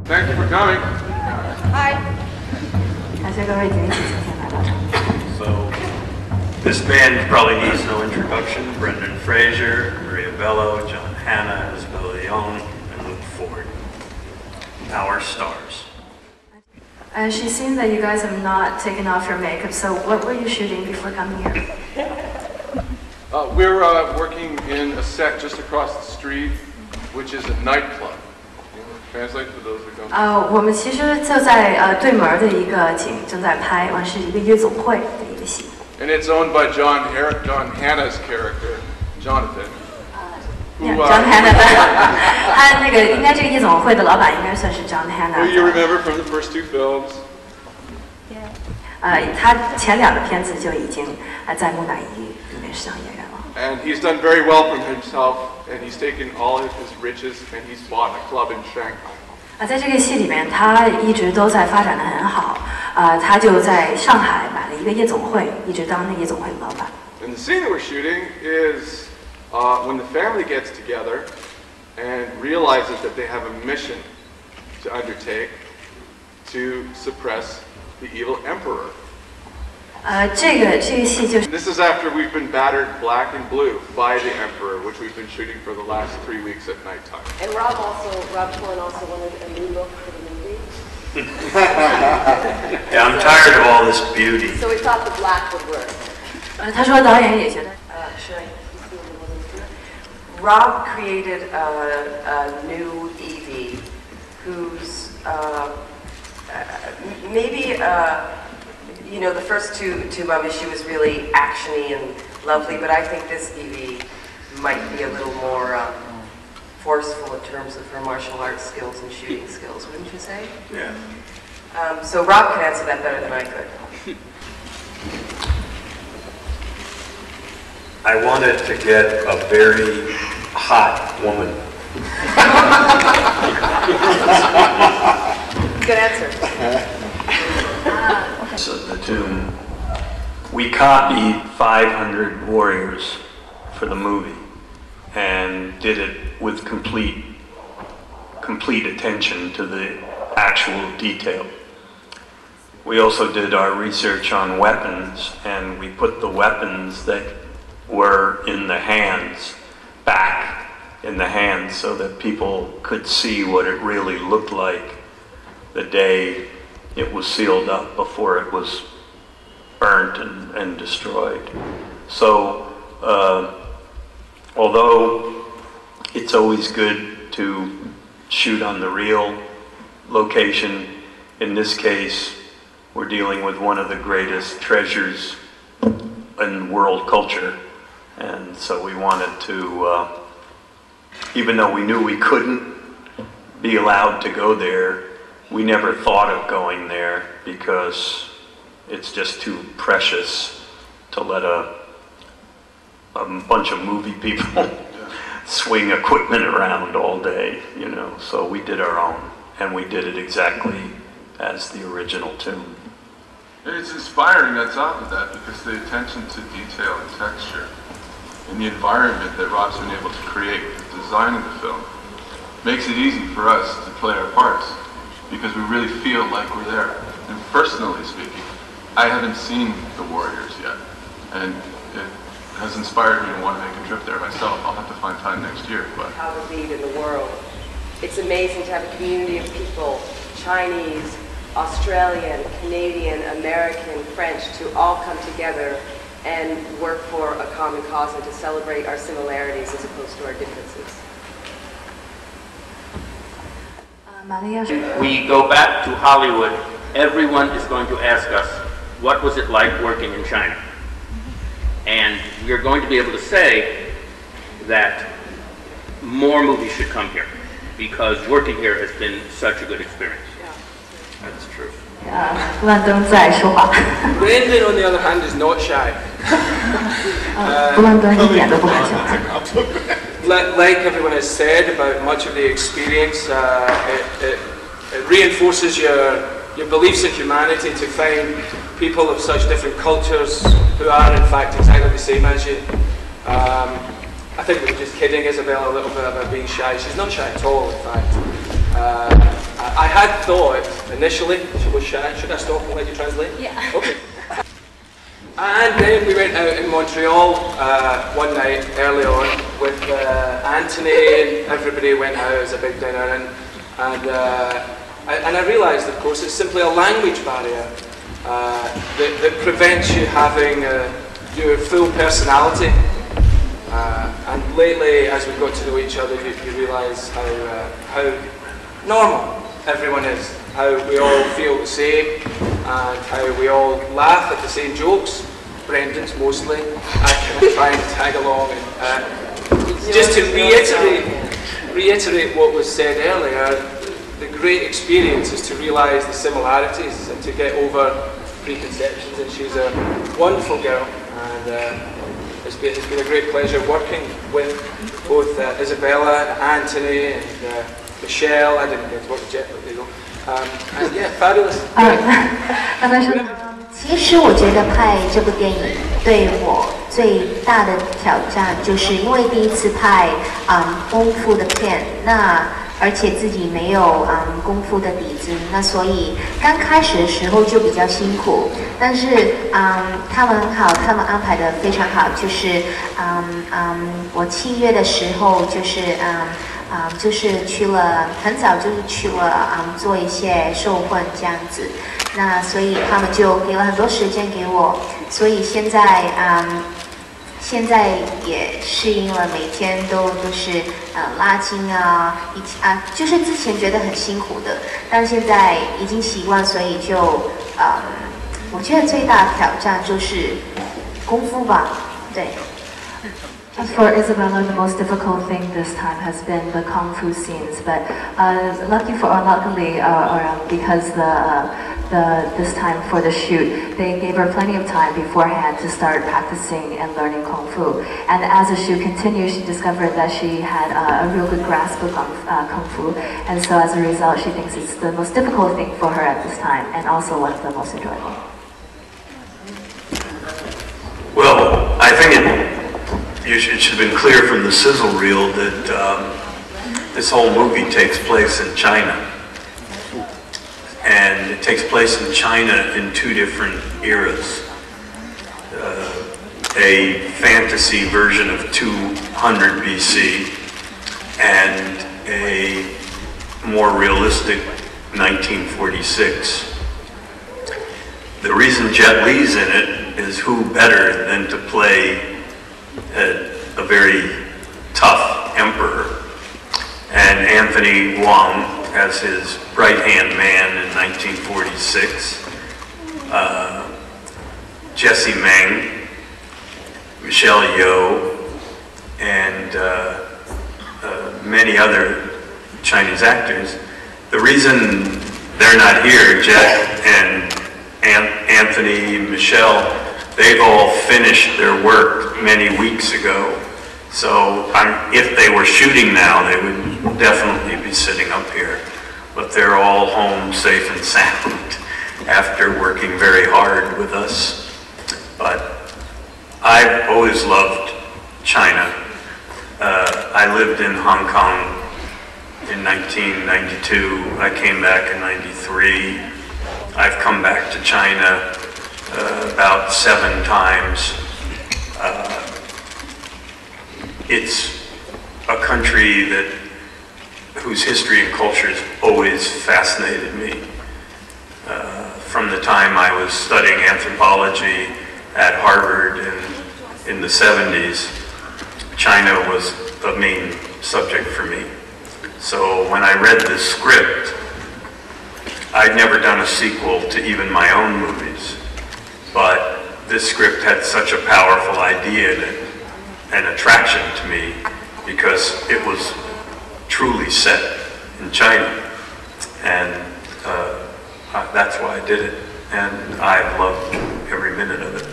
Thank you for coming. Hi. So, this band probably needs no introduction. Brendan Fraser, Bello, John Hannah, Isabella Leong, and Luke Ford. Our stars. She's seen that you guys have not taken off your makeup, so what were you shooting before coming here? We're working in a set just across the street, which is a nightclub. Translate for those who don't. 我们其实就在对门的一个景正在拍，完是一个夜总会的一个戏。And it's owned by John Hannah's character, Jonathan. John Hannah 他那个应该这个夜总会的老板应该算是 John Hannah。Who you remember from the first two films? 他前2个片子就已经在木乃伊里面是当演员了。And he's done very well for himself, and he's taken all of his riches and he's bought a club in Shanghai. 在这个戏里面，他一直都在发展得很好。他就在上海买了一个夜总会，一直当那夜总会的老板。And the scene that we're shooting is when the family gets together and realizes that they have a mission to undertake to suppress the evil emperor. 这个戏就是。This is after we've been battered black and blue by the emperor, which we've been shooting for the last 3 weeks at nighttime. And Rob Cohen also wanted a new look for the movie. Yeah, I'm tired of all this beauty. So we thought the black would work. 他说导演也觉得。Rob created a new Evie who's maybe you know, the first two movies she was really actiony and lovely, but I think this Evie might be a little more forceful in terms of her martial arts skills and shooting skills, wouldn't you say? Yeah. So Rob can answer that better than I could. I wanted to get a very hot woman. Good answer. So the tomb. We copied 500 warriors for the movie and did it with complete attention to the actual detail. We also did our research on weapons, and we put the weapons that were in the hands back in the hands so that people could see what it really looked like the day it was sealed up before it was burnt and destroyed. So although it's always good to shoot on the real location, in this case we're dealing with one of the greatest treasures in world culture, and so we wanted to, even though we knew we couldn't be allowed to go there, we never thought of going there because it's just too precious to let a bunch of movie people swing equipment around all day, you know. So we did our own, and we did it exactly as the original tomb. It's inspiring that's off of that, because the attention to detail and texture and the environment that Rob's been able to create with the design of the film makes it easy for us to play our parts, because we really feel like we're there. And personally speaking, I haven't seen The Warriors yet, and it has inspired me to want to make a trip there myself. I'll have to find time next year. But how to lead in the world. It's amazing to have a community of people, Chinese, Australian, Canadian, American, French, to all come together and work for a common cause and to celebrate our similarities as opposed to our differences. We go back to Hollywood, everyone is going to ask us, what was it like working in China? And we're going to be able to say that more movies should come here, because working here has been such a good experience. That's true. Brendan, on the other hand, is not shy. Like everyone has said about much of the experience, it reinforces your beliefs in humanity to find people of such different cultures who are in fact exactly the same as you. I think we were just kidding Isabella a little bit about being shy. She's not shy at all, in fact. I had thought initially, should I stop and let you translate? Yeah. Okay. And then we went out in Montreal one night early on with Anthony, and everybody went out as a big dinner, and I realised, of course, it's simply a language barrier that prevents you having your full personality. And lately, as we got to know each other, you realise how normal everyone is, how we all feel the same, and how we all laugh at the same jokes. Brendan's mostly. I'm trying to tag along. And, just to reiterate what was said earlier, the great experience is to realise the similarities and to get over preconceptions. And she's a wonderful girl, and it's been a great pleasure working with both Isabella, Anthony, and Michelle. I didn't get to work with Jet, but there you go. And yeah, fabulous. 其实我觉得拍这部电影对我最大的挑战，就是因为第一次拍功夫的片，那而且自己没有功夫的底子，那所以刚开始的时候就比较辛苦。但是他们很好，他们安排的非常好，就是我7月的时候就是去了很早，就是去了做一些受训这样子。那所以他们就给了很多时间给我，所以现在也适应了，每天都是拉筋就是之前觉得很辛苦的，但是现在已经习惯，所以就我觉得最大的挑战就是功夫吧，对。For Isabella, the most difficult thing this time has been the kung fu scenes, but luckily, because this time for the shoot, they gave her plenty of time beforehand to start practicing and learning kung fu. And as the shoot continued, she discovered that she had a real good grasp of kung fu, and so as a result, she thinks it's the most difficult thing for her at this time, and also one of the most enjoyable. Well, I think it should have been clear from the sizzle reel that this whole movie takes place in China. And it takes place in China in two different eras. A fantasy version of 200 BC and a more realistic 1946. The reason Jet Li's in it is who better than to play a very tough emperor, and Anthony Wong as his right-hand man in 1946, Jesse Meng, Michelle Yeoh, and many other Chinese actors. The reason they're not here, Jet and Anthony, Michelle, they've all finished their work many weeks ago. So if they were shooting now, they would definitely be sitting up here. But they're all home safe and sound after working very hard with us. But I've always loved China. I lived in Hong Kong in 1992. I came back in 93. I've come back to China about 7 times. It's a country whose history and culture has always fascinated me. From the time I was studying anthropology at Harvard in the 70s, China was the main subject for me. So when I read this script, I'd never done a sequel to even my own movies, but this script had such a powerful idea in it, an attraction to me, because it was truly set in China, and that's why I did it, and I've loved every minute of it.